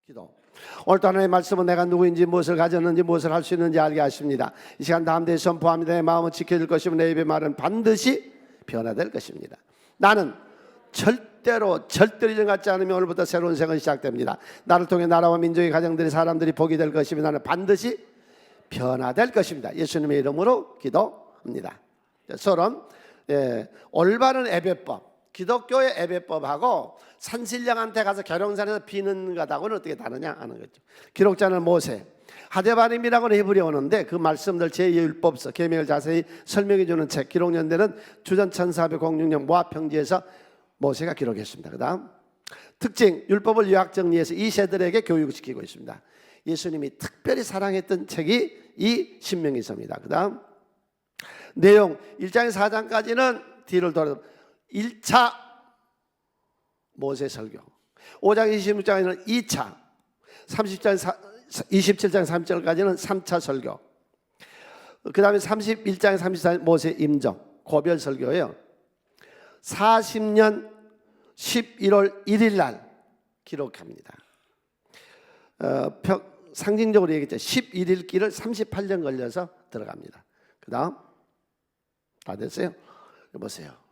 기도. 오늘도 하나님의 말씀은 내가 누구인지 무엇을 가졌는지 무엇을 할 수 있는지 알게 하십니다. 이 시간 다음대에 선포합니다. 내 마음은 지켜질 것이며 내 입의 말은 반드시 변화될 것입니다. 나는 절대로 정같지 않으면 오늘부터 새로운 생은 시작됩니다. 나를 통해 나라와 민족의 가정들이 사람들이 복이 될 것이며 나는 반드시 변화될 것입니다. 예수님의 이름으로 기도합니다. 서론 올바른 예배법, 기독교의 예배법하고 산신령한테 가서 계룡산에서 비는 것하고는 어떻게 다르냐 하는 거죠. 기록자는 모세, 하데바림이라고는 히브리어인데 그 말씀들 제2율법서 계명을 자세히 설명해 주는 책 기록연대는 주전 1406년 모압 평지에서 모세가 기록했습니다. 그 다음 특징, 율법을 요약 정리해서 이 세대들에게 교육시키고 있습니다. 예수님이 특별히 사랑했던 책이 이 신명기서입니다. 그 다음 내용 1장에서 4장까지는 뒤를 돌아서 1차 모세 설교, 5장 26장에는 2차, 27장 3절까지는 3차 설교, 그 다음에 31장 34절 모세 임종 고별 설교예요. 40년 11월 1일 날 기록합니다. 상징적으로 얘기했죠. 11일 길을 38년 걸려서 들어갑니다. 그 다음 다 됐어요? 보세요.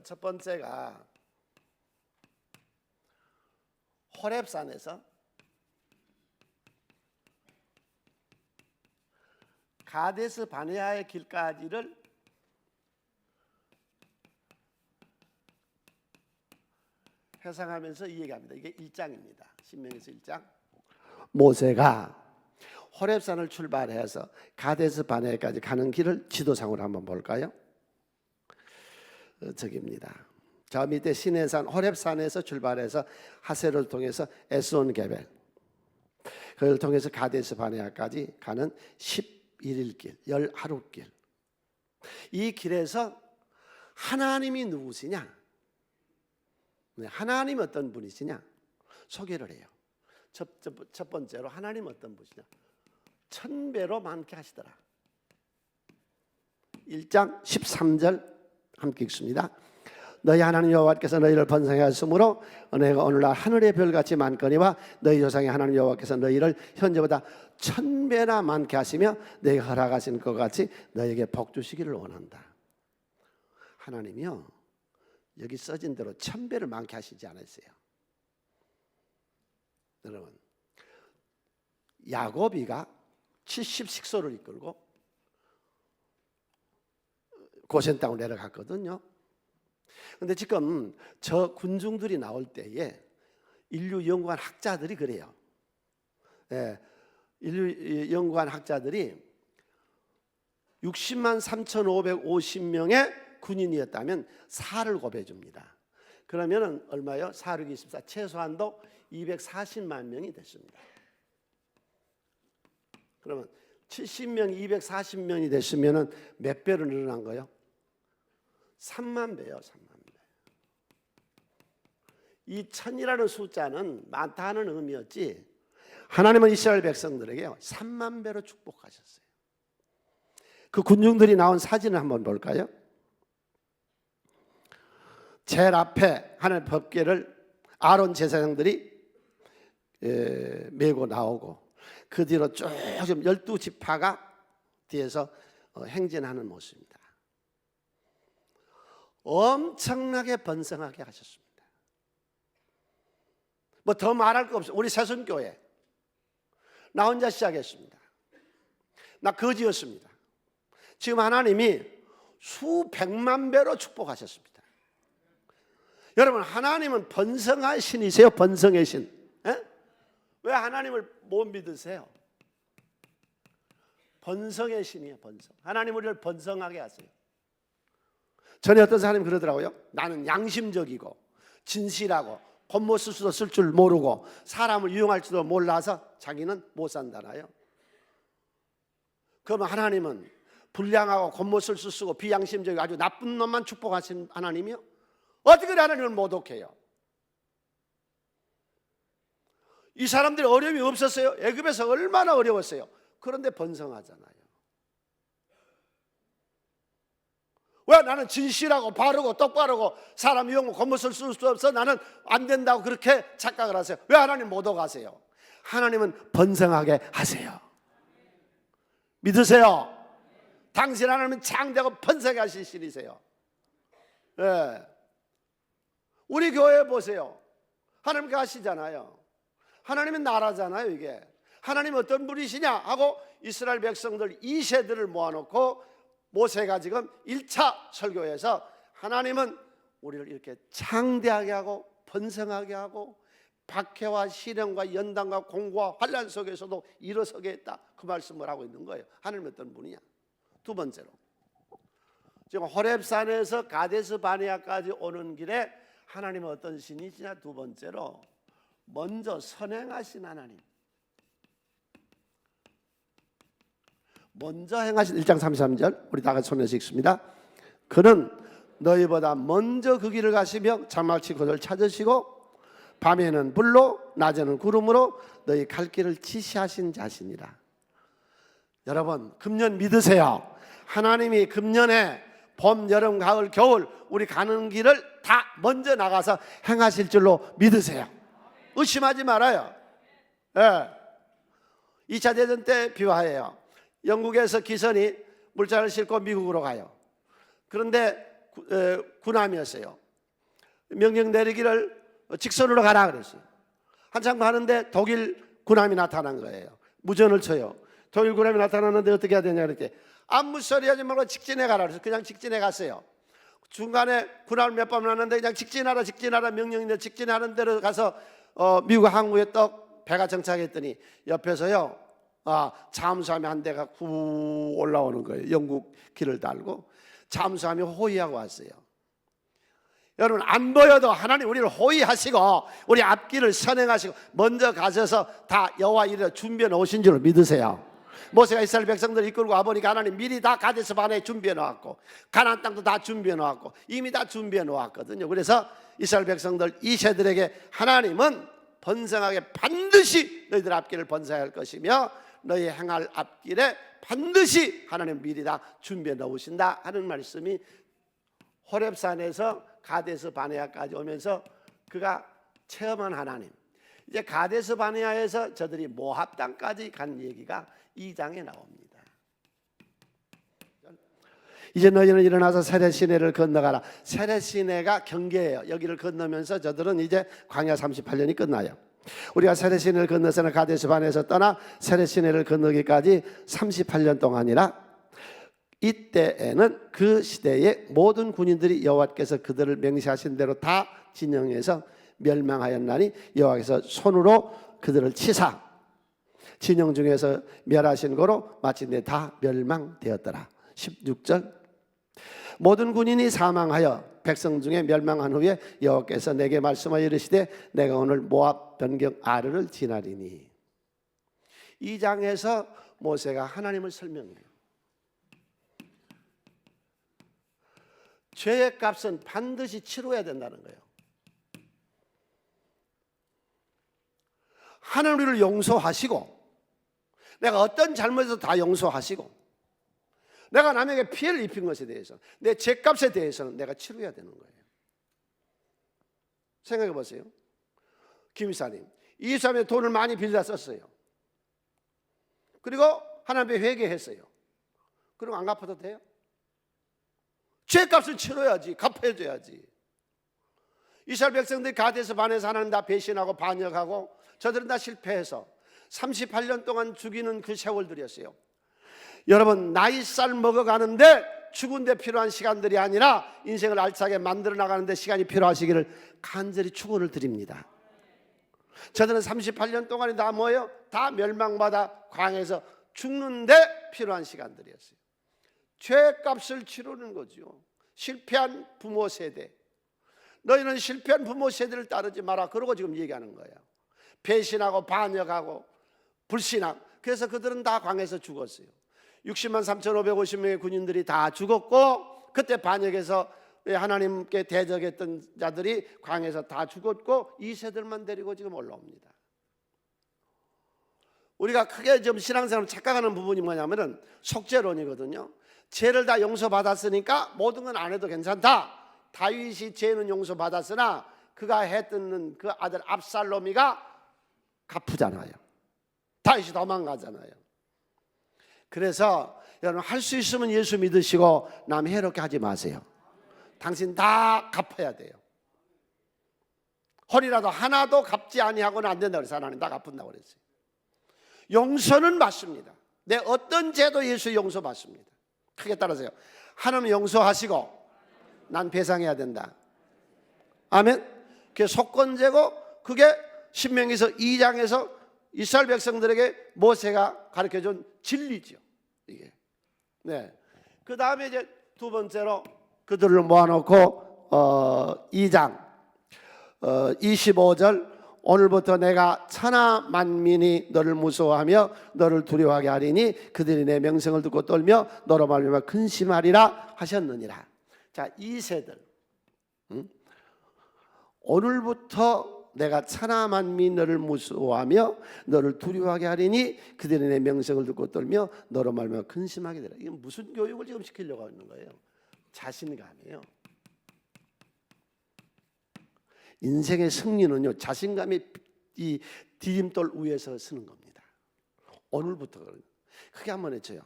첫 번째가 호렙산에서 가데스 바네아의 길까지를 회상하면서 이 얘기합니다. 이게 1장입니다. 신명기서 1장. 모세가 호렙산을 출발해서 가데스 바네아까지 가는 길을 지도상으로 한번 볼까요? 저기입니다. 저 밑에 시내산 호렙산에서 출발해서 하세로를 통해서 에스온 게벨, 그걸 통해서 가데스 바네아까지 가는 11일 길, 10하루 길. 이 길에서 하나님이 누구시냐, 하나님 어떤 분이시냐 소개를 해요. 첫 번째로 하나님 어떤 분이시냐, 1000배로 많게 하시더라. 1장 13절 함께 읽습니다. 너희 하나님 여호와께서 너희를 번성하게 하셨으므로 너희가 오늘날 하늘의 별같이 많거니와 너희 조상의 하나님 여호와께서 너희를 현재보다 1000배나 많게 하시며 너희가 허락하신 것 같이 너희에게 복 주시기를 원한다. 하나님이요, 여기 써진 대로 1000배를 많게 하시지 않았어요. 여러분, 야곱이가 70식소를 이끌고 고센 땅으로 내려갔거든요. 그런데 지금 저 군중들이 나올 때에 인류 연구한 학자들이 그래요. 인류 연구한 학자들이 60만 3,550명의 군인이었다면 살을 고배해 줍니다. 그러면 얼마요? 4, 6, 24 최소한도 240만 명이 됐습니다. 그러면 70명, 240명이 됐으면 몇 배로 늘어난 거예요? 3만 배요. 3만 배. 이 1000이라는 숫자는 많다는 의미였지, 하나님은 이스라엘 백성들에게 3만 배로 축복하셨어요. 그 군중들이 나온 사진을 한번 볼까요? 제일 앞에 하나님의 법궤를 아론 제사장들이 메고 나오고, 그 뒤로 쭉 12지파가 뒤에서 행진하는 모습입니다. 엄청나게 번성하게 하셨습니다. 뭐 더 말할 거 없어요. 우리 새순교회 나 혼자 시작했습니다. 나 거지였습니다. 지금 하나님이 수백만 배로 축복하셨습니다. 여러분, 하나님은 번성의 신이세요? 번성의 신. 왜 하나님을 못 믿으세요? 번성의 신이에요. 번성. 하나님 우리를 번성하게 하세요. 전에 어떤 사람이 그러더라고요. 나는 양심적이고 진실하고 겉모술도 쓸 줄 모르고 사람을 이용할 줄도 몰라서 자기는 못 산다나요? 그러면 하나님은 불량하고 겉모술수 쓰고 비양심적이고 아주 나쁜 놈만 축복하신 하나님이요? 어떻게 하나님을 모독해요? 이 사람들이 어려움이 없었어요? 애굽에서 얼마나 어려웠어요? 그런데 번성하잖아요. 왜 나는 진실하고 바르고 똑바르고 사람 이용 겉멋을 쓸 수 없어 나는 안 된다고 그렇게 착각을 하세요? 왜 하나님 못 오가세요? 하나님은 번성하게 하세요. 믿으세요? 당신 하나님은 창대하고 번성하게 하실 신이세요. 예. 우리 교회 보세요. 하나님 가시잖아요. 하나님의 나라잖아요. 이게 하나님 어떤 분이시냐 하고 이스라엘 백성들 2세들을 모아놓고 모세가 지금 1차 설교에서 하나님은 우리를 이렇게 창대하게 하고 번성하게 하고 박해와 시련과 연단과 공고와 환난 속에서도 일어서게 했다, 그 말씀을 하고 있는 거예요. 하나님 어떤 분이냐. 두 번째로 지금 호렙산에서 가데스 바네아까지 오는 길에 하나님은 어떤 신이시냐. 두 번째로 먼저 선행하신 하나님, 먼저 행하신 1장 33절 우리 다 같이 손에서 읽습니다. 그는 너희보다 먼저 그 길을 가시며 자막치 그를 찾으시고 밤에는 불로 낮에는 구름으로 너희 갈 길을 지시하신 자신이라. 여러분 금년 믿으세요. 하나님이 금년에 봄, 여름, 가을, 겨울 우리 가는 길을 다 먼저 나가서 행하실 줄로 믿으세요. 의심하지 말아요. 예. 2차 대전 때 비화해요. 영국에서 기선이 물자를 싣고 미국으로 가요. 그런데 군함이었어요. 명령 내리기를 직선으로 가라 그랬어요. 한참 가는데 독일 군함이 나타난 거예요. 무전을 쳐요. 독일 군함이 나타났는데 어떻게 해야 되냐 그랬더니 아무 소리 하지 말고 직진해 가라 그래서 그냥 직진해 갔어요. 중간에 군함을 몇 번 왔는데 그냥 직진하라 명령인데 직진하는 대로 가서 미국 항구에 떡 배가 정착했더니 옆에서요 잠수함이 한 대가 구 올라오는 거예요. 영국 길을 달고 잠수함이 호위하고 왔어요. 여러분 안 보여도 하나님 우리를 호위하시고 우리 앞길을 선행하시고 먼저 가셔서 다 여호와 이르러 준비해 놓으신 줄 믿으세요. 모세가 이스라엘 백성들을 이끌고 와보니까 하나님 미리 다 가데스 바네아에 준비해 놓았고 가나안 땅도 다 준비해 놓았고 이미 다 준비해 놓았거든요. 그래서 이스라엘 백성들 2세들에게 하나님은 번성하게 반드시 너희들 앞길을 번성할 것이며 너희 행할 앞길에 반드시 하나님 미리 다 준비해 놓으신다 하는 말씀이 호렙산에서 가데스 바네아까지 오면서 그가 체험한 하나님. 이제 가데스 바네아에서 저들이 모압 땅까지 간 얘기가 2장에 나옵니다. 이제 너희는 일어나서 세렛 시내를 건너가라. 세렛 시내가 경계예요. 여기를 건너면서 저들은 이제 광야 38년이 끝나요. 우리가 세렛 시내를 건너서는 가데스 바네아에서 떠나 세렛 시내를 건너기까지 38년 동안이라 이때에는 그 시대의 모든 군인들이 여호와께서 그들을 맹세하신 대로 다 진영에서 멸망하였나니 여호와께서 손으로 그들을 치사 진영 중에서 멸하신 거로 마침내 다 멸망되었더라. 16절 모든 군인이 사망하여 백성 중에 멸망한 후에 여호와께서 내게 말씀하여 이르시되 내가 오늘 모압 변경 아르를 지나리니. 이 장에서 모세가 하나님을 설명해요. 죄의 값은 반드시 치러야 된다는 거예요. 하나님 우리를 용서하시고 내가 어떤 잘못에서 다 용서하시고 내가 남에게 피해를 입힌 것에 대해서 내 죄값에 대해서는 내가 치러야 되는 거예요. 생각해 보세요. 김 이사님, 이 이사님의 돈을 많이 빌려 썼어요. 그리고 하나님께 회개했어요. 그리고 안 갚아도 돼요? 죄값을 치러야지, 갚아줘야지. 이스라엘 백성들이 가데스 바네아에서 하나님 다 배신하고 반역하고 저들은 다 실패해서 38년 동안 죽이는 그 세월들이었어요. 여러분 나이살 먹어가는데 죽은 데 필요한 시간들이 아니라 인생을 알차게 만들어 나가는 데 시간이 필요하시기를 간절히 축원을 드립니다. 저들은 38년 동안이 다 뭐예요? 다 멸망받아 광에서 죽는데 필요한 시간들이었어요. 죄값을 치르는 거죠. 실패한 부모 세대. 너희는 실패한 부모 세대를 따르지 마라. 그러고 지금 얘기하는 거예요. 배신하고 반역하고 불신하고. 그래서 그들은 다 광에서 죽었어요. 60만 3,550명의 군인들이 다 죽었고 그때 반역해서 하나님께 대적했던 자들이 광에서 다 죽었고 이 세대들만 데리고 지금 올라옵니다. 우리가 크게 좀 신앙생활을 착각하는 부분이 뭐냐면은 속죄론이거든요. 죄를 다 용서받았으니까 모든 건 안 해도 괜찮다. 다윗이 죄는 용서받았으나 그가 해뜯는 그 아들 압살롬이가 갚으잖아요. 다윗이 도망가잖아요. 그래서 여러분, 할 수 있으면 예수 믿으시고 남 해롭게 하지 마세요. 당신 다 갚아야 돼요. 홀이라도 하나도 갚지 아니하고는 안 된다고 그래서 하나님 다 갚는다고 그랬어요. 용서는 맞습니다. 내 어떤 죄도 예수 용서 받습니다. 크게 따라서요. 하나님 용서하시고 난 배상해야 된다. 아멘. 그게 속건제고, 그게 신명기서 2장에서 이스라엘 백성들에게 모세가 가르쳐준 진리죠. 이게. 네. 그 다음에 이제 두 번째로 그들을 모아놓고 2장 25절, 오늘부터 내가 천하 만민이 너를 무서워하며 너를 두려워하게 하리니 그들이 내 명성을 듣고 떨며 너로 말미암아 근심하리라 하셨느니라. 자, 이 세들, 오늘부터 내가 천하 만민 너를 무서워하며 너를 두려워하게 하리니 그들이 내 명성을 듣고 떨며 너로 말미암아 근심하게 되라. 이게 무슨 교육을 지금 시키려고 하는 거예요? 자신감이에요. 인생의 승리는요, 자신감이 이 디딤돌 위에서 쓰는 겁니다. 오늘부터. 크게 한번 해줘요.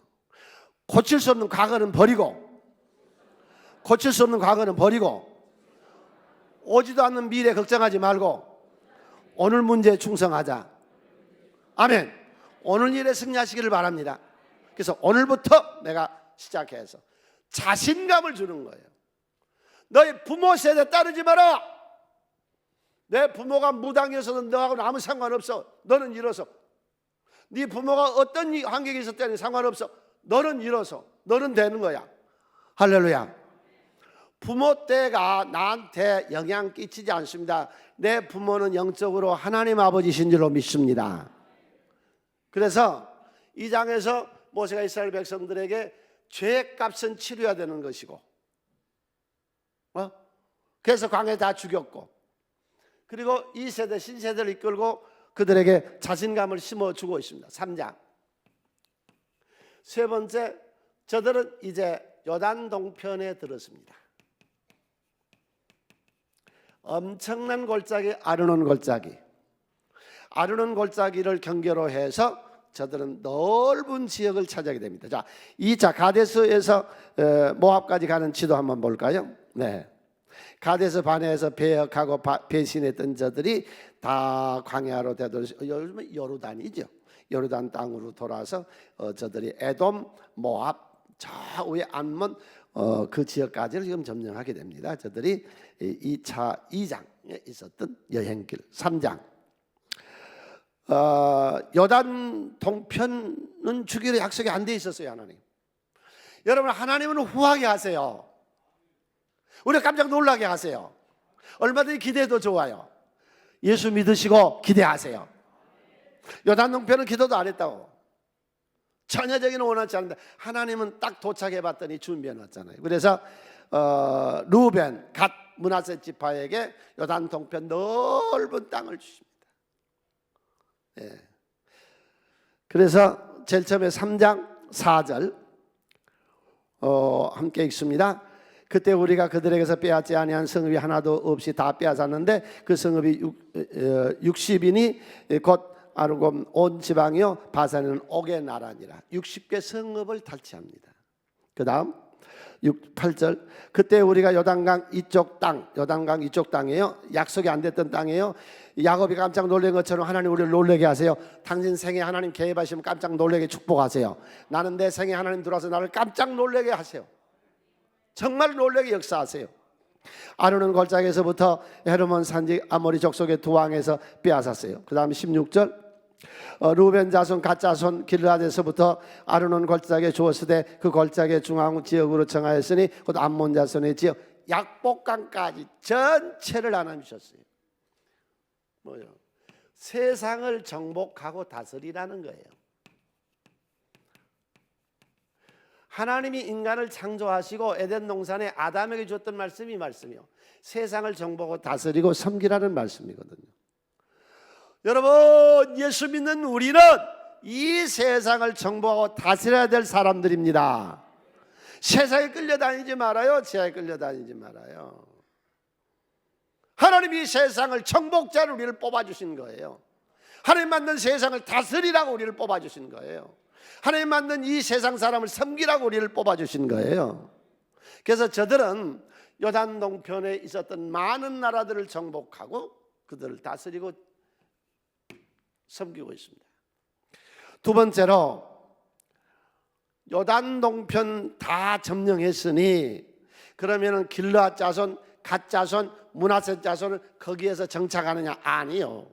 고칠 수 없는 과거는 버리고, 고칠 수 없는 과거는 버리고, 오지도 않는 미래 걱정하지 말고 오늘 문제에 충성하자. 아멘. 오늘 일에 승리하시기를 바랍니다. 그래서 오늘부터 내가 시작해서 자신감을 주는 거예요. 너희 부모 세대 따르지 마라. 내 부모가 무당이어서는 너하고는 아무 상관없어. 너는 일어서. 네 부모가 어떤 환경에 있었다는 상관없어. 너는 일어서. 너는 되는 거야. 할렐루야. 부모 때가 나한테 영향 끼치지 않습니다. 내 부모는 영적으로 하나님 아버지신 줄로 믿습니다. 그래서 이 장에서 모세가 이스라엘 백성들에게 죄값은 치러야 되는 것이고, 그래서 광야에 다 죽였고, 그리고 이 세대 신세대를 이끌고 그들에게 자신감을 심어주고 있습니다. 3장. 세 번째, 저들은 이제 요단 동편에 들었습니다. 엄청난 골짜기, 아르논 골짜기. 아르논 골짜기를 경계로 해서 저들은 넓은 지역을 차지하게 됩니다. 자, 2차 가데스에서 모압까지 가는 지도 한번 볼까요? 네. 가데스 바네에서 배역하고 배신했던 저들이 다 광야로 되돌아서 요즘은 요르단이죠. 요르단 땅으로 돌아서 저들이 에돔, 모압, 저 위에 암몬 그 지역까지를 지금 점령하게 됩니다. 저들이 2장에 있었던 여행길. 3장. 요단 동편은 주기로 약속이 안 돼 있었어요. 하나님. 여러분, 하나님은 후하게 하세요. 우리가 깜짝 놀라게 하세요. 얼마든지 기대해도 좋아요. 예수 믿으시고 기대하세요. 요단 동편은 기도도 안 했다고. 전혀적인 원하지 않는데 하나님은 딱 도착해 봤더니 준비해 놨잖아요. 그래서 루벤, 갓, 므낫세 지파에게 요단 동편 넓은 땅을 주십니다. 예. 그래서 제일 처음에 3장 4절 함께 읽습니다. 그때 우리가 그들에게서 빼앗지 아니한 성읍이 하나도 없이 다 빼앗았는데 그 성읍이 60인이 곧 아르곰 온 지방이요 바산은 옥의 나라니라. 60개 성읍을 탈취합니다. 그 다음 8절. 그때 우리가 요단강 이쪽 땅, 요단강 이쪽 땅이에요. 약속이 안 됐던 땅이에요. 야곱이 깜짝 놀란 것처럼 하나님 우리를 놀라게 하세요. 당신 생에 하나님 개입하시면 깜짝 놀라게 축복하세요. 나는 내 생에 하나님 들어와서 나를 깜짝 놀라게 하세요. 정말 놀라게 역사하세요. 아르논 골짜기에서부터 헤르몬 산지 아모리 족속의 두 왕에서 빼앗았어요. 그 다음 16절. 루벤 자손 갓 자손 길르앗에서부터 아르논 골짜기에 주었으되 그 골짜기의 중앙 지역으로 정하였으니 곧 암몬 자손의 지역 약복강까지 전체를 하나님 주셨어요. 뭐요? 세상을 정복하고 다스리라는 거예요. 하나님이 인간을 창조하시고 에덴 동산에 아담에게 줬던 말씀이 말씀이요. 세상을 정복하고 다스리고 섬기라는 말씀이거든요. 여러분, 예수 믿는 우리는 이 세상을 정복하고 다스려야 될 사람들입니다. 세상에 끌려다니지 말아요. 지하에 끌려다니지 말아요. 하나님이 세상을 정복자로 우리를 뽑아주신 거예요. 하나님 만든 세상을 다스리라고 우리를 뽑아주신 거예요. 하나님 만든 이 세상 사람을 섬기라고 우리를 뽑아주신 거예요. 그래서 저들은 요단 동편에 있었던 많은 나라들을 정복하고 그들을 다스리고 섬기고 있습니다. 두 번째로 요단 동편 다 점령했으니 그러면은 길르앗 자손, 갓 자손, 므낫세 자손을 거기에서 정착하느냐? 아니요.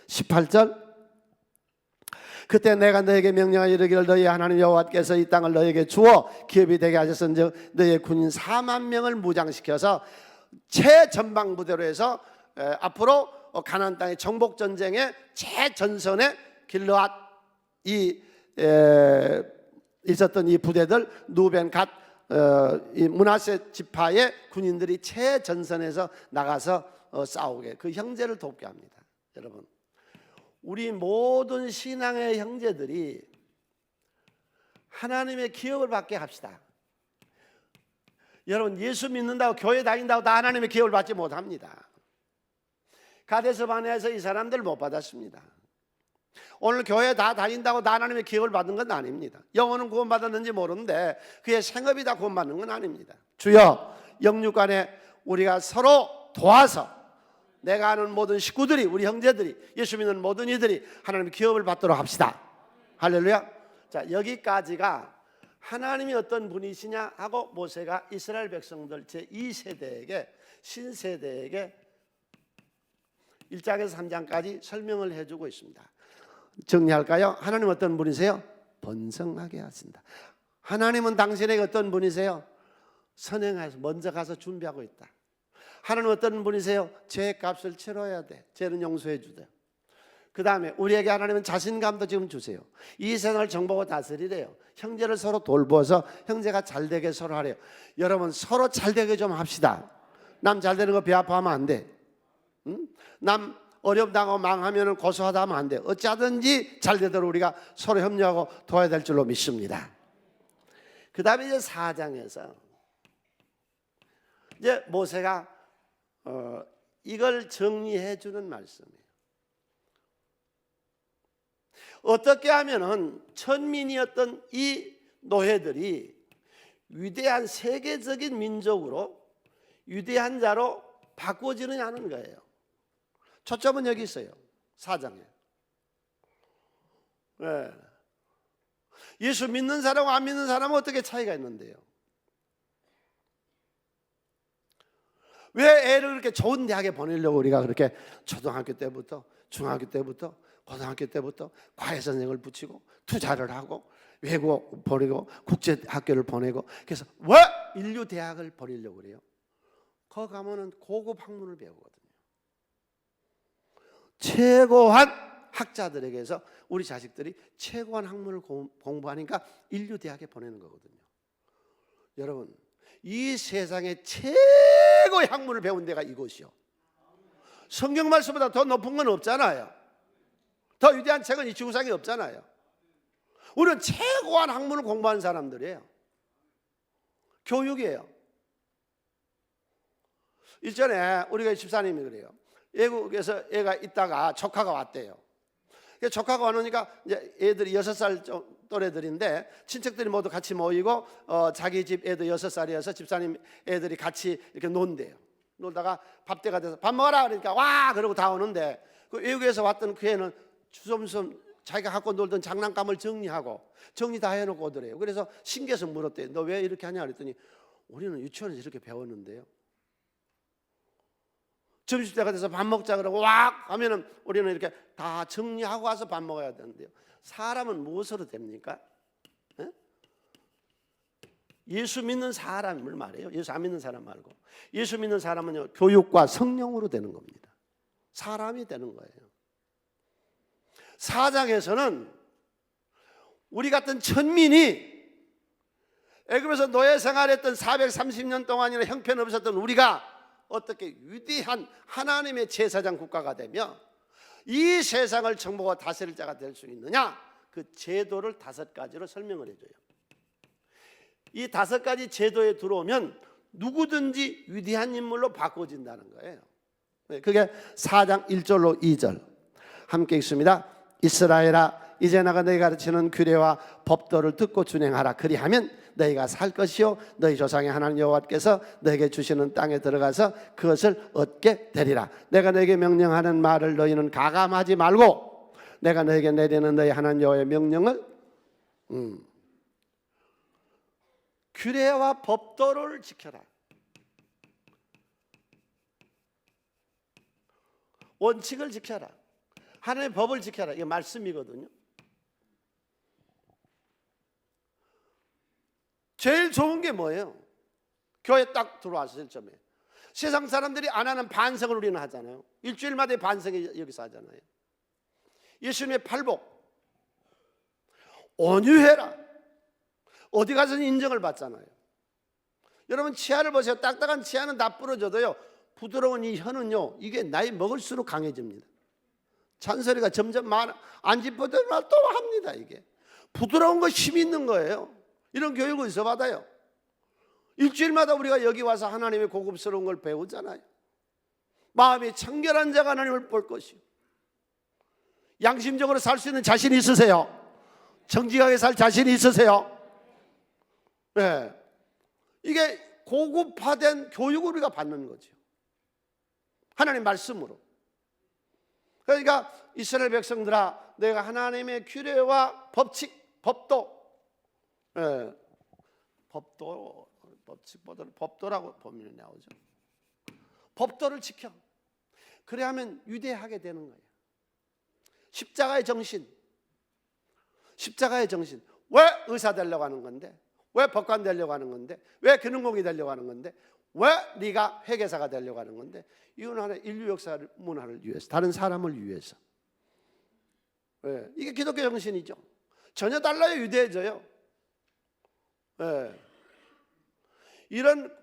18절 그때 내가 너에게 명령하여 이르기를 너희 하나님 여호와께서 이 땅을 너에게 주어 기업이 되게 하셨은즉 너희의 군인 4만 명을 무장시켜서 최전방부대로 해서 앞으로 가나안 땅의 정복 전쟁의 최전선에 길르앗 있었던 이 부대들 누벤 갓 이 므낫세 지파의 군인들이 최전선에서 나가서 싸우게 그 형제를 돕게 합니다. 여러분, 우리 모든 신앙의 형제들이 하나님의 기업을 받게 합시다. 여러분, 예수 믿는다고 교회 다닌다고 다 하나님의 기업을 받지 못합니다. 가데스 바네아에서 이 사람들 못 받았습니다. 오늘 교회 다 다닌다고 다 하나님의 기업을 받은 건 아닙니다. 영혼은 구원받았는지 모르는데 그의 생업이 다 구원받는 건 아닙니다. 주여, 영육간에 우리가 서로 도와서 내가 아는 모든 식구들이, 우리 형제들이, 예수 믿는 모든 이들이 하나님의 기업을 받도록 합시다. 할렐루야. 자, 여기까지가 하나님이 어떤 분이시냐 하고 모세가 이스라엘 백성들 제2세대에게 신세대에게 1장에서 3장까지 설명을 해주고 있습니다. 정리할까요? 하나님 어떤 분이세요? 번성하게 하신다. 하나님은 당신에게 어떤 분이세요? 선행해서 먼저 가서 준비하고 있다. 하나님 어떤 분이세요? 죄의 값을 치러야 돼. 죄는 용서해 주세요. 그 다음에 우리에게 하나님은 자신감도 지금 주세요. 이 세상을 정복하고 다스리래요. 형제를 서로 돌보아서 형제가 잘되게 서로 하래요. 여러분, 서로 잘되게 좀 합시다. 남 잘되는 거 배 아파하면 안 돼. 응? 남 어렵다고 망하면 고소하다 하면 안 돼. 어찌하든지 잘되도록 우리가 서로 협력하고 도와야 될 줄로 믿습니다. 그 다음에 이제 4장에서 이제 모세가 이걸 정리해 주는 말씀이에요. 어떻게 하면은 천민이었던 이 노예들이 위대한 세계적인 민족으로 위대한 자로 바꿔지느냐는 거예요. 초점은 여기 있어요. 4장에. 네. 예수 믿는 사람과 안 믿는 사람은 어떻게 차이가 있는데요? 왜 애를 그렇게 좋은 대학에 보내려고 우리가 그렇게 초등학교 때부터 중학교 때부터 고등학교 때부터 과외선생을 붙이고 투자를 하고 외국 보내고 국제학교를 보내고 그래서 왜 인류대학을 보내려고 그래요? 거기 가면은 고급 학문을 배우거든요. 최고한 학자들에게서 우리 자식들이 최고한 학문을 공부하니까 인류대학에 보내는 거거든요. 여러분, 이 세상에 최고의 학문을 배운 데가 이곳이요. 성경 말씀보다 더 높은 건 없잖아요. 더 위대한 책은 이 지구상에 없잖아요. 우리는 최고한 학문을 공부하는 사람들이에요. 교육이에요. 일전에 우리가 집사님이 그래요. 외국에서 애가 있다가 조카가 왔대요. 조카가 와놓으니까 이제 애들이 6살 또래들인데 친척들이 모두 같이 모이고 자기 집 애들 6살이어서 집사님 애들이 같이 이렇게 논대요. 놀다가 밥 때가 돼서 밥 먹어라 그러니까 와 그러고 다 오는데 그 외국에서 왔던 그 애는 주섬주섬 자기가 갖고 놀던 장난감을 정리 다 해놓고 오더래요. 그래서 신기해서 물었대요. 너 왜 이렇게 하냐 그랬더니 우리는 유치원에서 이렇게 배웠는데요. 점심때가 돼서 밥 먹자 그러고 왁 하면은 우리는 이렇게 다 정리하고 와서 밥 먹어야 되는데요. 사람은 무엇으로 됩니까? 에? 예수 믿는 사람을 말해요. 예수 안 믿는 사람 말고. 예수 믿는 사람은요, 교육과 성령으로 되는 겁니다. 사람이 되는 거예요. 4장에서는 우리 같은 천민이 애굽에서 노예 생활했던 430년 동안이나 형편없었던 우리가 어떻게 위대한 하나님의 제사장 국가가 되며 이 세상을 정복하고 다스릴 자가 될 수 있느냐, 그 제도를 5가지로 설명을 해줘요. 이 5가지 제도에 들어오면 누구든지 위대한 인물로 바꿔진다는 거예요. 그게 4장 1절로 2절 함께 읽습니다. 이스라엘아, 이제 내가 너희 가르치는 규례와 법도를 듣고 준행하라. 그리하면 너희가 살 것이요 너희 조상의 하나님 여호와께서 너희에게 주시는 땅에 들어가서 그것을 얻게 되리라. 내가 너희에게 명령하는 말을 너희는 가감하지 말고 내가 너희에게 내리는 너희 하나님 여호와의 명령을 규례와 법도를 지켜라. 원칙을 지켜라. 하나님의 법을 지켜라. 이게 말씀이거든요. 제일 좋은 게 뭐예요? 교회 딱 들어왔을 점에 세상 사람들이 안 하는 반성을 우리는 하잖아요. 일주일마다 반성이 여기서 하잖아요. 예수님의 팔복 온유해라. 어디 가서는 인정을 받잖아요. 여러분 치아를 보세요. 딱딱한 치아는 다 부러져도요 부드러운 이 혀는요 이게 나이 먹을수록 강해집니다. 잔소리가 점점 안 짚어들면 또 합니다. 이게 부드러운 거 힘 있는 거예요. 이런 교육을 어디서 받아요? 일주일마다 우리가 여기 와서 하나님의 고급스러운 걸 배우잖아요. 마음이 청결한 자가 하나님을 볼 것이요 양심적으로 살 수 있는 자신 있으세요? 정직하게 살 자신이 있으세요? 네. 이게 고급화된 교육을 우리가 받는 거죠. 하나님 말씀으로. 그러니까 이스라엘 백성들아, 내가 하나님의 규례와 법칙, 법도, 법도, 법도라고 보면 나오죠. 법도를 지켜. 그래야 하면 위대하게 되는 거예요. 십자가의 정신. 십자가의 정신. 왜 의사 되려고 하는 건데? 왜 법관 되려고 하는 건데? 왜 기능공이 되려고 하는 건데? 왜 네가 회계사가 되려고 하는 건데? 이건 하나 인류 역사 문화를 위해서, 다른 사람을 위해서. 이게 기독교 정신이죠. 전혀 달라요. 위대해져요. 이런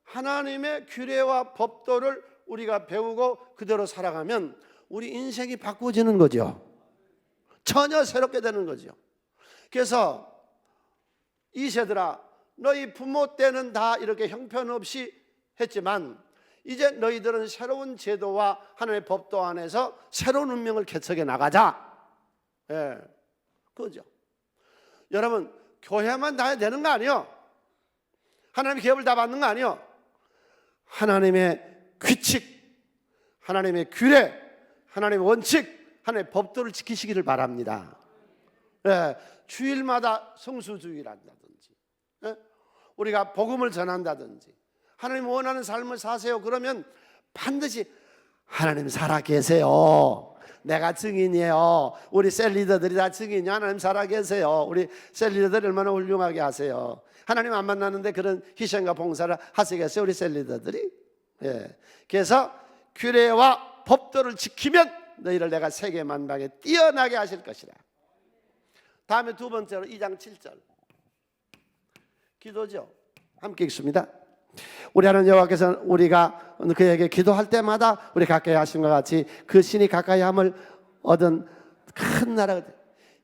하나님의 규례와 법도를 우리가 배우고 그대로 살아가면 우리 인생이 바꿔지는 거죠. 전혀 새롭게 되는 거죠. 그래서 이 세들아, 너희 부모 때는 다 이렇게 형편없이 했지만 이제 너희들은 새로운 제도와 하나님의 법도 안에서 새로운 운명을 개척해 나가자. 그거죠. 여러분, 교회만 다 되는 거 아니에요. 하나님의 기업을 다 받는 거 아니에요. 하나님의 규칙, 하나님의 규례, 하나님의 원칙, 하나님의 법도를 지키시기를 바랍니다. 주일마다 성수주의를 한다든지, 우리가 복음을 전한다든지, 하나님 원하는 삶을 사세요. 그러면 반드시 하나님 살아 계세요. 내가 증인이에요. 우리 셀리더들이 다 증인이요. 하나님 살아 계세요. 우리 셀리더들 얼마나 훌륭하게 하세요. 하나님 안 만나는데 그런 희생과 봉사를 하시겠어요, 우리 셀리더들이? 그래서 규례와 법도를 지키면 너희를 내가 세계 만방에 뛰어나게 하실 것이라. 다음에 두 번째로 2장 7절 기도죠. 함께 읽습니다. 우리 하나님 여호와께서 우리가 그에게 기도할 때마다 우리 가까이 하신 것 같이 그 신이 가까이 함을 얻은 큰 나라가 돼.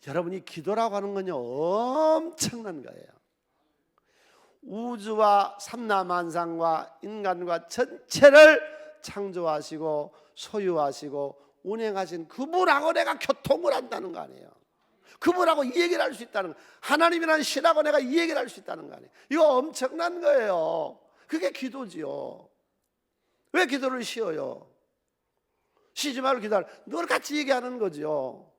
여러분이 기도라고 하는 건요 엄청난 거예요. 우주와 삼라만상과 인간과 전체를 창조하시고 소유하시고 운행하신 그분하고 내가 교통을 한다는 거 아니에요. 그분하고 이 얘기를 할 수 있다는 거. 하나님이라는 신하고 내가 이 얘기를 할 수 있다는 거 아니에요. 이거 엄청난 거예요. 그게 기도지요. 왜 기도를 쉬어요? 쉬지 말고 기도하라. 늘 같이 얘기하는 거죠.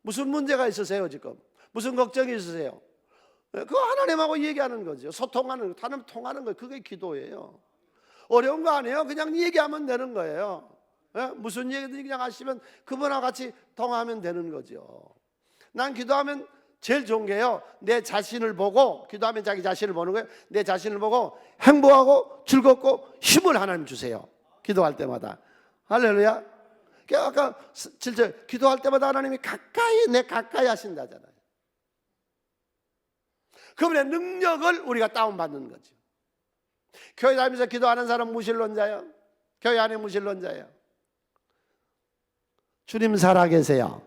무슨 문제가 있으세요 지금? 무슨 걱정이 있으세요? 그거 하나님하고 얘기하는 거죠. 소통하는 거, 하나님 통하는 거, 그게 기도예요. 어려운 거 아니에요. 그냥 얘기하면 되는 거예요. 무슨 얘기든지 그냥 하시면 그분하고 같이 통하면 되는 거죠. 난 기도하면 제일 좋은 게요, 내 자신을 보고, 기도하면 자기 자신을 보는 거예요. 내 자신을 보고 행복하고 즐겁고 힘을 하나님 주세요. 기도할 때마다. 할렐루야. 아까 7절 기도할 때마다 하나님이 내 가까이 하신다잖아요. 그분의 능력을 우리가 다운받는 거죠. 교회 다니면서 기도하는 사람 무신론자예요? 교회 안에 무신론자예요? 주님 살아계세요.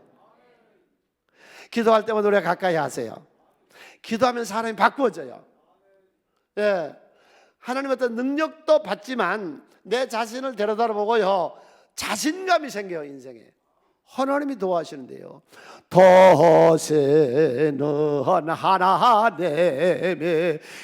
기도할 때마다 우리가 가까이 하세요. 기도하면 사람이 바꾸어져요. 예. 하나님 어떤 능력도 받지만 내 자신을 데려다보고요, 자신감이 생겨요. 인생에 하나님이 도와주시는데요. 도시는 하나님이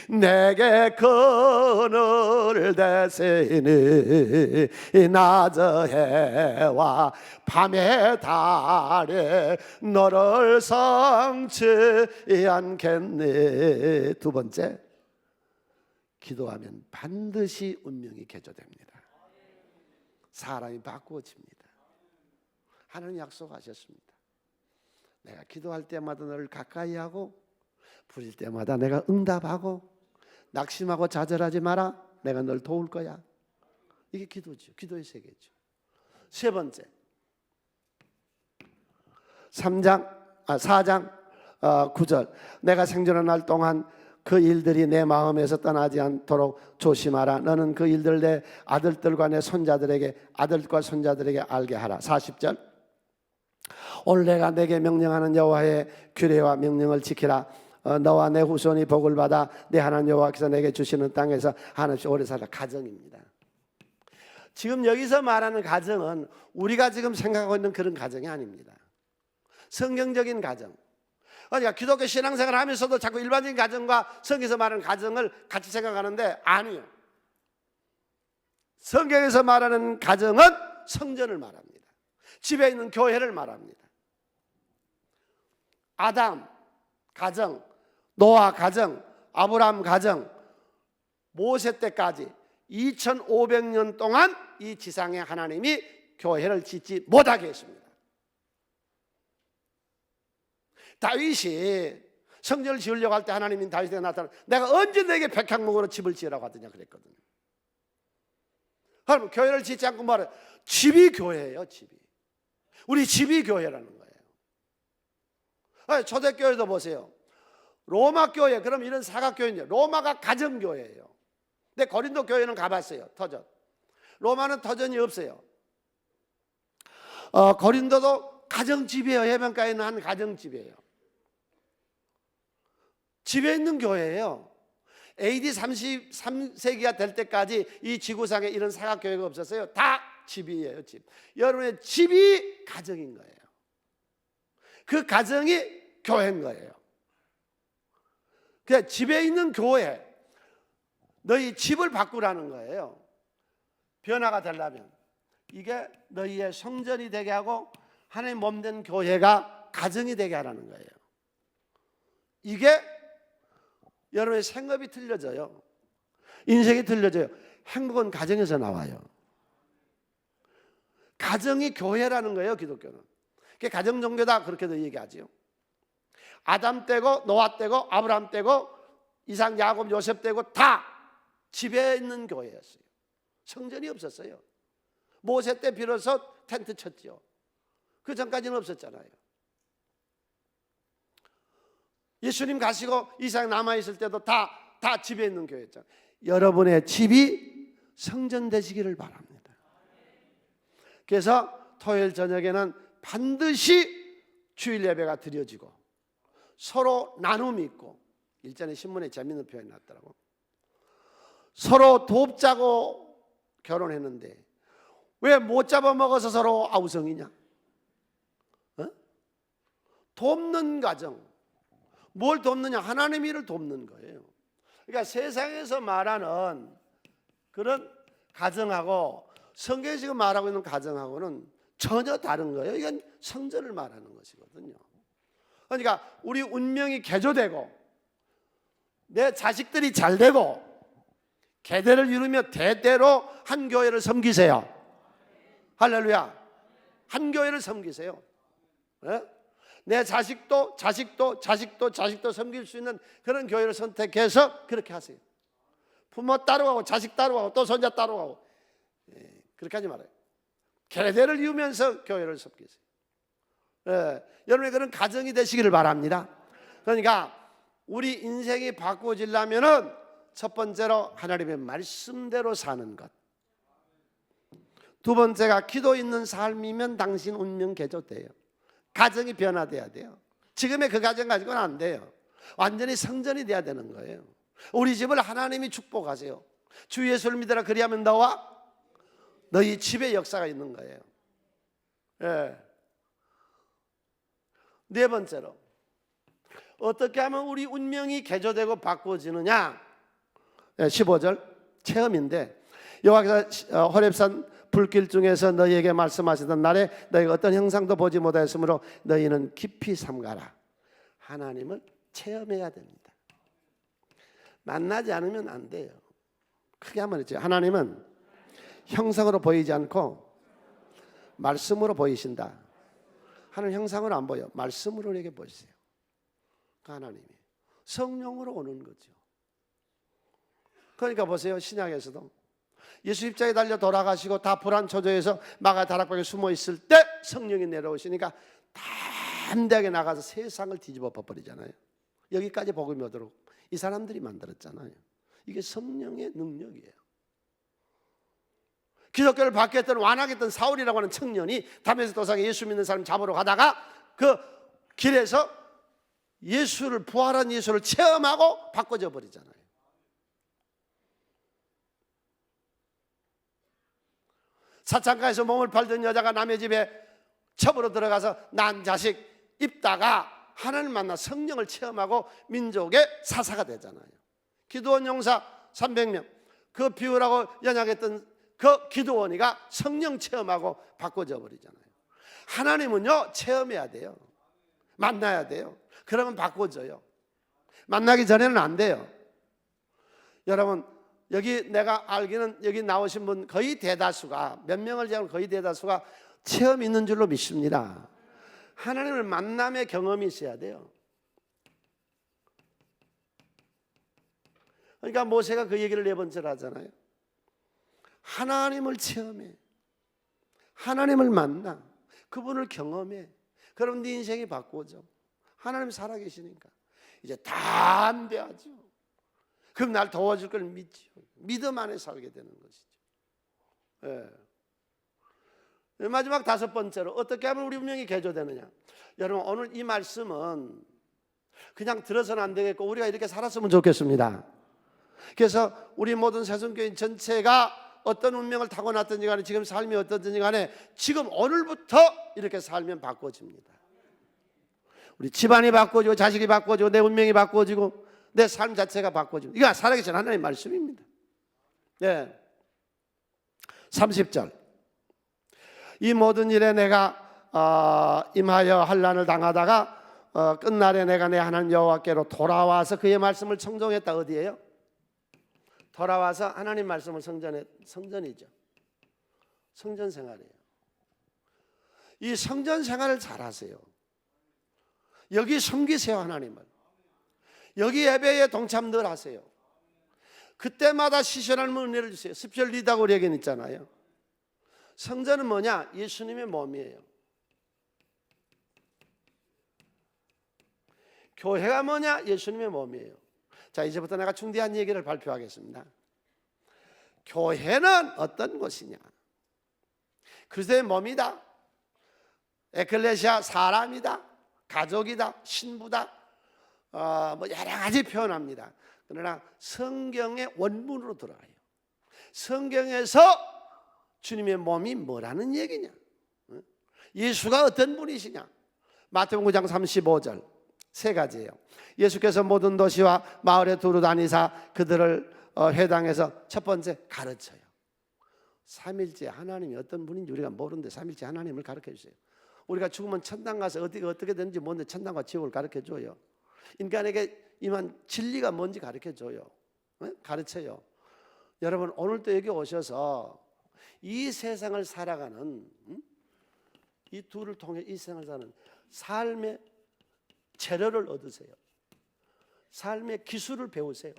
내게 그늘 대시니 낮의 해와 밤의 달에 너를 성치 않겠니. 두 번째, 기도하면 반드시 운명이 개조됩니다. 사람이 바꾸어집니다. 하나님 약속하셨습니다. 내가 기도할 때마다 너를 가까이 하고 부릴 때마다 내가 응답하고 낙심하고 좌절하지 마라. 내가 널 도울 거야. 이게 기도죠. 기도의 세계죠. 세 번째, 4장 9절 내가 생존한 날 동안 그 일들이 내 마음에서 떠나지 않도록 조심하라. 너는 그 일들을 내 아들들과 내 손자들에게 아들과 손자들에게 알게 하라. 40절 오늘 내가 내게 명령하는 여호와의 규례와 명령을 지키라. 너와 내 후손이 복을 받아 내 하나님 여호와께서 내게 주시는 땅에서 한없이 오래 살라. 가정입니다. 지금 여기서 말하는 가정은 우리가 지금 생각하고 있는 그런 가정이 아닙니다. 성경적인 가정. 그러니까 기독교 신앙생활을 하면서도 자꾸 일반적인 가정과 성경에서 말하는 가정을 같이 생각하는데 아니요. 성경에서 말하는 가정은 성전을 말합니다. 집에 있는 교회를 말합니다. 아담 가정, 노아 가정, 아브라함 가정, 모세 때까지 2500년 동안 이 지상에 하나님이 교회를 짓지 못하게 했습니다. 다윗이 성전을 지으려고 할 때 하나님이 다윗에게 나타나 내가 언제 내게 백향목으로 집을 지으라고 하더냐 그랬거든요. 하나님 교회를 짓지 않고 말해. 집이 교회예요. 집이. 우리 집이 교회라는 거예요. 아니, 초대교회도 보세요. 로마 교회, 그럼 이런 사각교회인데 로마가 가정교회예요. 근데 고린도 교회는 가봤어요. 터전. 로마는 터전이 없어요. 고린도도 가정집이에요. 해변가에 있는 한 가정집이에요. 집에 있는 교회예요. AD 33세기가 될 때까지 이 지구상에 이런 사각교회가 없었어요. 다 집이에요. 집. 여러분의 집이 가정인 거예요. 그 가정이 교회인 거예요. 그러니까 집에 있는 교회, 너희 집을 바꾸라는 거예요. 변화가 되려면 이게 너희의 성전이 되게 하고 하나님 몸된 교회가 가정이 되게 하라는 거예요. 이게 여러분의 생업이 틀려져요. 인생이 틀려져요. 행복은 가정에서 나와요. 가정이 교회라는 거예요. 기독교는. 그게 가정 종교다 그렇게도 얘기하지요. 아담 때고 노아 때고 아브라함 때고 이삭 야곱 요셉 때고 다 집에 있는 교회였어요. 성전이 없었어요. 모세 때 비로소 텐트 쳤죠. 그 전까지는 없었잖아요. 예수님 가시고 이삭 남아있을 때도 다 집에 있는 교회였잖아요. 여러분의 집이 성전 되시기를 바랍니다. 그래서 토요일 저녁에는 반드시 주일 예배가 드려지고 서로 나눔이 있고, 일전에 신문에 재밌는 표현이 났더라고. 서로 돕자고 결혼했는데 왜 못 잡아먹어서 서로 아우성이냐? 돕는 가정. 뭘 돕느냐? 하나님 일을 돕는 거예요. 그러니까 세상에서 말하는 그런 가정하고 성경이 지금 말하고 있는 가정하고는 전혀 다른 거예요. 이건 성전을 말하는 것이거든요. 그러니까 우리 운명이 개조되고 내 자식들이 잘 되고 계대를 이루며 대대로 한 교회를 섬기세요. 할렐루야. 한 교회를 섬기세요. 네? 내 자식도 섬길 수 있는 그런 교회를 선택해서 그렇게 하세요. 부모 따로 가고 자식 따로 가고 또 손자 따로 가고, 그렇게 하지 말아요. 계대를 이루면서 교회를 섬기세요. 여러분의 그런 가정이 되시기를 바랍니다. 그러니까 우리 인생이 바꾸어지려면은 첫 번째로 하나님의 말씀대로 사는 것. 두 번째가 기도 있는 삶이면 당신 운명 개조돼요. 가정이 변화돼야 돼요. 지금의 그 가정 가지고는 안 돼요. 완전히 성전이 돼야 되는 거예요. 우리 집을 하나님이 축복하세요. 주 예수를 믿으라 그리하면 너와 너희 집에 역사가 있는 거예요. 예. 네 번째로 어떻게 하면 우리 운명이 개조되고 바꿔지느냐? 15절 체험인데 여호와께서 호렙산 불길 중에서 너희에게 말씀하시던 날에 너희가 어떤 형상도 보지 못하였으므로 너희는 깊이 삼가라. 하나님을 체험해야 됩니다. 만나지 않으면 안 돼요. 크게 한번 했죠. 하나님은 형상으로 보이지 않고 말씀으로 보이신다. 하나님 형상으로 안 보여. 말씀으로 이렇게 보이세요. 그 하나님이 성령으로 오는 거죠. 그러니까 보세요. 신약에서도 예수 십자가에 달려 돌아가시고 다 불안 초조해서 마가 다락방에 숨어 있을 때 성령이 내려오시니까 담대하게 나가서 세상을 뒤집어 버리잖아요. 여기까지 복음이 오도록 이 사람들이 만들었잖아요. 이게 성령의 능력이에요. 기독교를 받겠던 완악했던 사울이라고 하는 청년이 다메섹 도상에 예수 믿는 사람 잡으러 가다가 그 길에서 예수를 부활한 예수를 체험하고 바꿔져 버리잖아요. 사창가에서 몸을 팔던 여자가 남의 집에 첩으로 들어가서 난 자식 입다가 하나님 만나 성령을 체험하고 민족의 사사가 되잖아요. 기드온 용사 300명 그 비유라고 연약했던 그 기드온이가 성령 체험하고 바꿔져 버리잖아요. 하나님은요 체험해야 돼요. 만나야 돼요. 그러면 바꿔져요. 만나기 전에는 안 돼요. 여러분 여기 내가 알기는 여기 나오신 분 거의 대다수가 몇 명을 제외하고 거의 대다수가 체험 있는 줄로 믿습니다. 하나님을 만남의 경험이 있어야 돼요. 그러니까 모세가 그 얘기를 네 번째로 하잖아요. 하나님을 체험해. 하나님을 만나. 그분을 경험해. 그럼 네 인생이 바꿔져. 하나님 살아계시니까 이제 담대하죠. 그럼 날 도와줄 걸 믿죠. 믿음 안에 살게 되는 것이죠. 예. 마지막 다섯 번째로 어떻게 하면 우리 운명이 개조되느냐? 여러분 오늘 이 말씀은 그냥 들어서는 안 되겠고 우리가 이렇게 살았으면 좋겠습니다. 그래서 우리 모든 새순교인 전체가 어떤 운명을 타고났든지 간에 지금 삶이 어떻든지 간에 지금 오늘부터 이렇게 살면 바꿔집니다. 우리 집안이 바꿔지고 자식이 바꿔지고 내 운명이 바꿔지고 내 삶 자체가 바꿔지고 이거 살아계신 하나님의 말씀입니다. 네. 30절 이 모든 일에 내가 임하여 환난을 당하다가 끝날에 내가 내 하나님 여호와께로 돌아와서 그의 말씀을 청종했다. 어디예요? 돌아와서 하나님 말씀을 성전이죠. 성전 생활이에요. 이 성전 생활을 잘하세요. 여기 섬기세요. 하나님을. 여기 예배에 동참 늘 하세요. 그때마다 시전하는 은혜를 주세요. 습절 리다고 우리 에게는 있잖아요. 성전은 뭐냐? 예수님의 몸이에요. 교회가 뭐냐? 예수님의 몸이에요. 자, 이제부터 내가 중대한 얘기를 발표하겠습니다. 교회는 어떤 곳이냐? 그리스도의 몸이다. 에클레시아 사람이다. 가족이다. 신부다. 뭐 여러 가지 표현합니다. 그러나 성경의 원문으로 들어가요. 성경에서 주님의 몸이 뭐라는 얘기냐? 예수가 어떤 분이시냐? 마태복음 9장 35절 세 가지예요. 예수께서 모든 도시와 마을에 두루 다니사 그들을 회당에서 첫 번째 가르쳐요. 삼일째 하나님이 어떤 분인지 우리가 모르는데 삼일째 하나님을 가르쳐 주세요. 우리가 죽으면 천당 가서 어떻게 되는지 모르는데 천당과 지옥을 가르쳐 줘요. 인간에게 임한 진리가 뭔지 가르쳐 줘요. 가르쳐요. 여러분 오늘도 여기 오셔서 이 세상을 살아가는 이 둘을 통해 이 세상을 사는 삶의 재료를 얻으세요. 삶의 기술을 배우세요.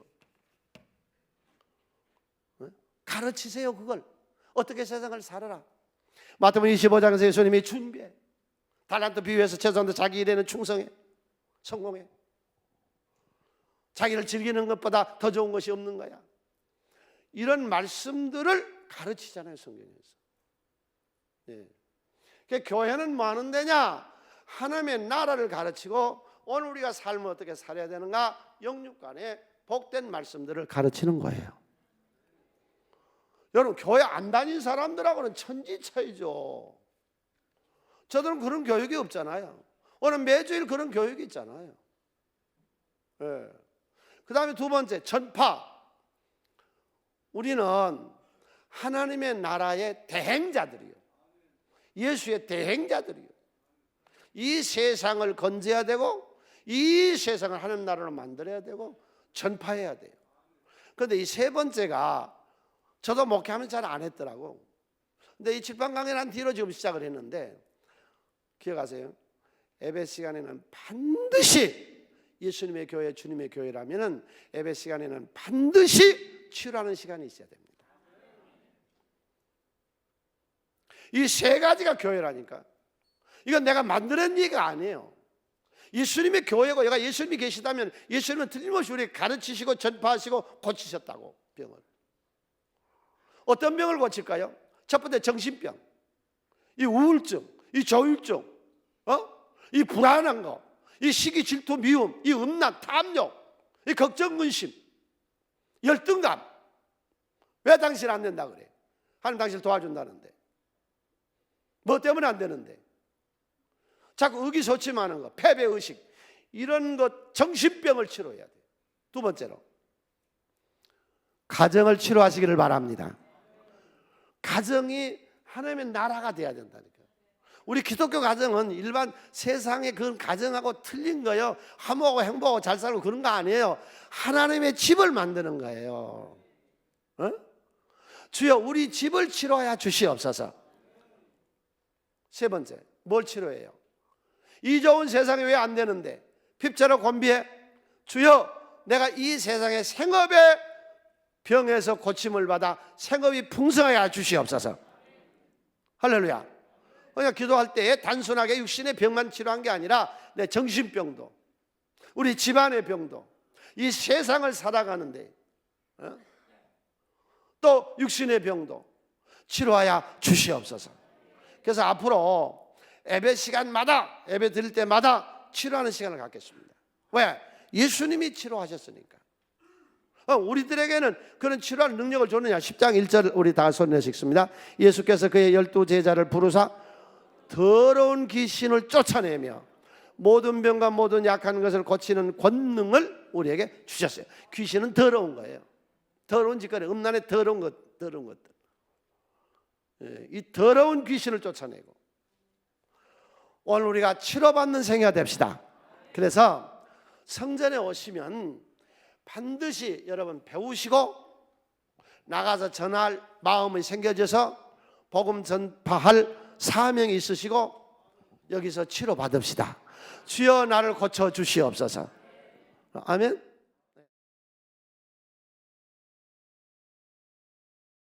가르치세요. 그걸 어떻게 세상을 살아라. 마태복음 25장에서 예수님이 준비해. 달란트 비유에서 최소한도 자기 일에는 충성해. 성공해. 자기를 즐기는 것보다 더 좋은 것이 없는 거야. 이런 말씀들을 가르치잖아요. 성경에서. 예. 그러니까 교회는 뭐 하는 데냐? 하나님의 나라를 가르치고 오늘 우리가 삶을 어떻게 살아야 되는가? 영육간에 복된 말씀들을 가르치는 거예요. 여러분, 교회 안 다닌 사람들하고는 천지 차이죠. 저들은 그런 교육이 없잖아요. 오늘 매주일 그런 교육이 있잖아요. 네. 그 다음에 두 번째, 전파. 우리는 하나님의 나라의 대행자들이요, 예수의 대행자들이요. 이 세상을 건져야 되고 이 세상을 하나님 나라로 만들어야 되고 전파해야 돼요. 그런데 이 세 번째가 저도 목회하면 잘 안 했더라고. 근데 이 칠판 강의는 한 뒤로 지금 시작을 했는데, 기억하세요? 예배 시간에는 반드시, 예수님의 교회, 주님의 교회라면은 예배 시간에는 반드시 치유하는 시간이 있어야 됩니다. 이 세 가지가 교회라니까. 이건 내가 만드는 얘기가 아니에요. 예수님의 교회고, 여기가 예수님이 계시다면 예수님은 틀림없이 우리 가르치시고 전파하시고 고치셨다고. 병을, 어떤 병을 고칠까요? 첫 번째, 정신병. 이 우울증, 이 조울증, 이 불안한 거, 이 시기, 질투, 미움, 이 음란, 탐욕, 이 걱정, 근심, 열등감. 왜 당신 안 된다 그래? 하나님 당신을 도와준다는데. 뭐 때문에 안 되는데? 자꾸 의기소침하는 거, 패배의식, 이런 것, 정신병을 치료해야 돼요. 두 번째로, 가정을 치료하시기를 바랍니다. 가정이 하나님의 나라가 돼야 된다니까요. 우리 기독교 가정은 일반 세상의 그런 가정하고 틀린 거예요. 화목하고 행복하고 잘 살고 그런 거 아니에요. 하나님의 집을 만드는 거예요. 주여, 우리 집을 치료하여 주시옵소서. 세 번째, 뭘 치료해요? 이 좋은 세상에 왜 안 되는데? 핍제로 곤비해. 주여, 내가 이 세상의 생업의 병에서 고침을 받아 생업이 풍성하게 하여 주시옵소서. 할렐루야. 그러니까 기도할 때 단순하게 육신의 병만 치료한 게 아니라 내 정신병도, 우리 집안의 병도, 이 세상을 살아가는데 또 육신의 병도 치료하여 주시옵소서. 그래서 앞으로 예배 시간마다, 예배 드릴 때마다 치료하는 시간을 갖겠습니다. 왜? 예수님이 치료하셨으니까. 우리들에게는 그런 치료할 능력을 줬느냐? 10장 1절 우리 다 손내서 읽습니다. 예수께서 그의 12제자를 부르사 더러운 귀신을 쫓아내며 모든 병과 모든 약한 것을 고치는 권능을 우리에게 주셨어요. 귀신은 더러운 거예요. 더러운 짓거리, 음란의 더러운 것들. 이 더러운 귀신을 쫓아내고, 오늘 우리가 치료받는 생애가 됩시다. 그래서 성전에 오시면 반드시 여러분 배우시고 나가서 전할 마음이 생겨져서 복음 전파할 사명이 있으시고 여기서 치료받읍시다. 주여 나를 고쳐 주시옵소서. 아멘.